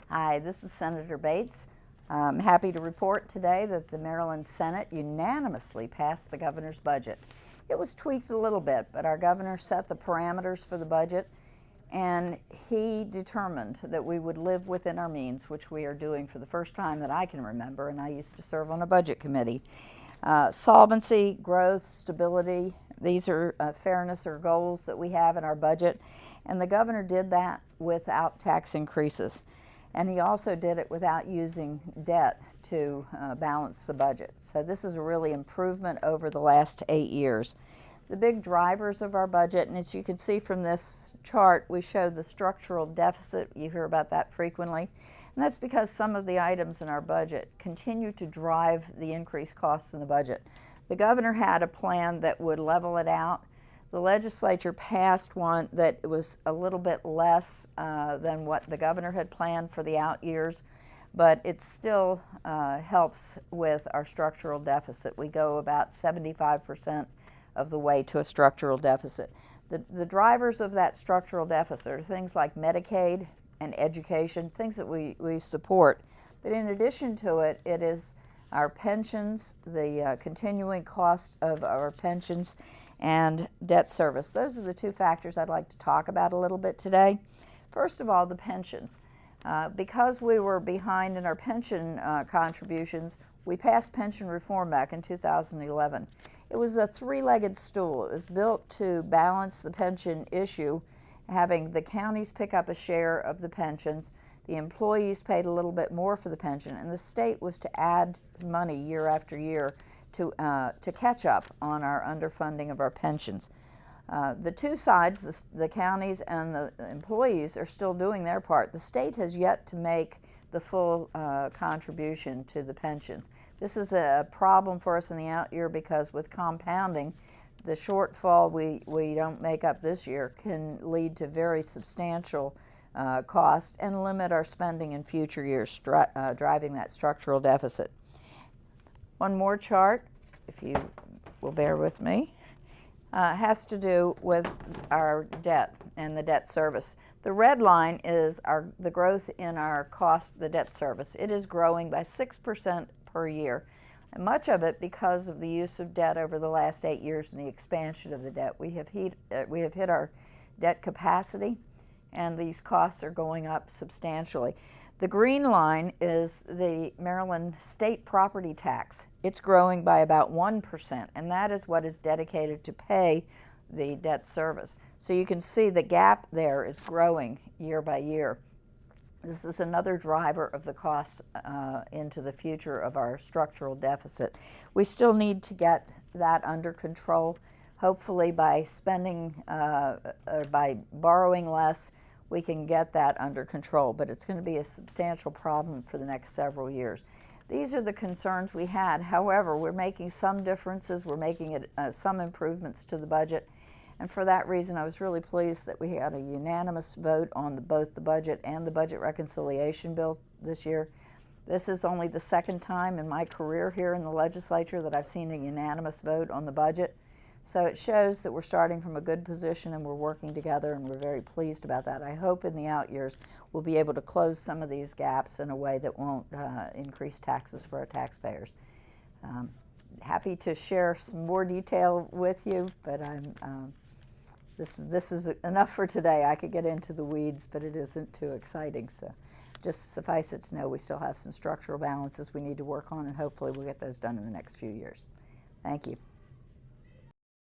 Hi, this is Senator Bates. I'm happy to report today that the Maryland Senate unanimously passed the governor's budget. It was tweaked a little bit, but our governor set the parameters for the budget, and he determined that we would live within our means, which we are doing for the first time that I can remember, and I used to serve on a budget committee. Solvency, growth, stability, these are fairness or goals that we have in our budget, and the governor did that without tax increases. And he also did it without using debt to balance the budget. So this is a really improvement over the last 8 years. The big drivers of our budget, and as you can see from this chart, we show the structural deficit. You hear about that frequently. And that's because some of the items in our budget continue to drive the increased costs in the budget. The governor had a plan that would level it out. The legislature passed one that was a little bit less than what the governor had planned for the out years, but it still helps with our structural deficit. We go about 75% of the way to a structural deficit. The drivers of that structural deficit are things like Medicaid and education, things that we support. But in addition to it, it is our pensions, the continuing cost of our pensions, and debt service. Those are the two factors I'd like to talk about a little bit today. First of all, the pensions. Because we were behind in our pension contributions, we passed pension reform back in 2011. It was a three-legged stool. It was built to balance the pension issue, having the counties pick up a share of the pensions, the employees paid a little bit more for the pension, and the state was to add money year after year to catch up on our underfunding of our pensions. The two sides, the counties and the employees, are still doing their part. The state has yet to make the full contribution to the pensions. This is a problem for us in the out year because with compounding, the shortfall we don't make up this year can lead to very substantial cost and limit our spending in future years, driving that structural deficit. One more chart, if you will bear with me, has to do with our debt and the debt service. The red line is the growth in our cost, the debt service. It is growing by 6% per year, and much of it because of the use of debt over the last 8 years and the expansion of the debt. We have hit our debt capacity, and these costs are going up substantially. The green line is the Maryland state property tax. It's growing by about 1%, and that is what is dedicated to pay the debt service. So you can see the gap there is growing year by year. This is another driver of the costs into the future of our structural deficit. We still need to get that under control. Hopefully by spending, by borrowing less, we can get that under control, but it's going to be a substantial problem for the next several years. These are the concerns we had. However, we're making some differences. We're making some improvements to the budget, and for that reason, I was really pleased that we had a unanimous vote on both the budget and the budget reconciliation bill this year. This is only the second time in my career here in the legislature that I've seen a unanimous vote on the budget. So it shows that we're starting from a good position and we're working together, and we're very pleased about that. I hope in the out years we'll be able to close some of these gaps in a way that won't increase taxes for our taxpayers. Happy to share some more detail with you, but this is enough for today. I could get into the weeds, but it isn't too exciting. So just suffice it to know we still have some structural balances we need to work on, and hopefully we'll get those done in the next few years. Thank you.